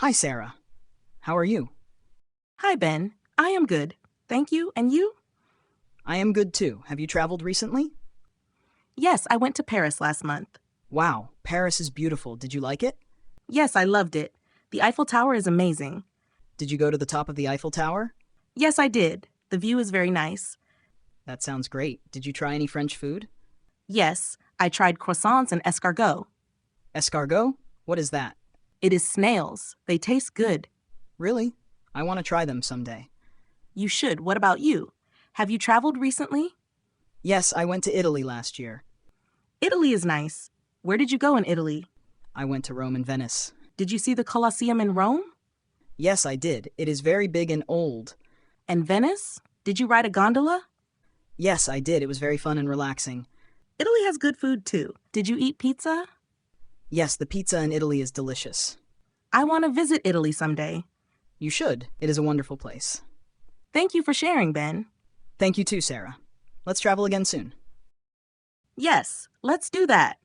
Hi, Sarah. How are you? Hi, Ben. I am good. Thank you. And you? I am good too. Have you traveled recently? Yes, I went to Paris last month. Wow, Paris is beautiful. Did you like it? Yes, I loved it. The Eiffel Tower is amazing. Did you go to the top of the Eiffel Tower? Yes, I did. The view is very nice. That sounds great. Did you try any French food? Yes, I tried croissants and escargot. Escargot? What is that? It is snails. They taste good. Really? I want to try them someday. You should. What about you? Have you traveled recently? Yes, I went to Italy last year. Italy is nice. Where did you go in Italy? I went to Rome and Venice. Did you see the Colosseum in Rome? Yes, I did. It is very big and old. And Venice? Did you ride a gondola? Yes, I did. It was very fun and relaxing. Italy has good food too. Did you eat pizza? Yes, the pizza in Italy is delicious. I want to visit Italy someday. You should. It is a wonderful place. Thank you for sharing, Ben. Thank you too, Sarah. Let's travel again soon. Yes, let's do that.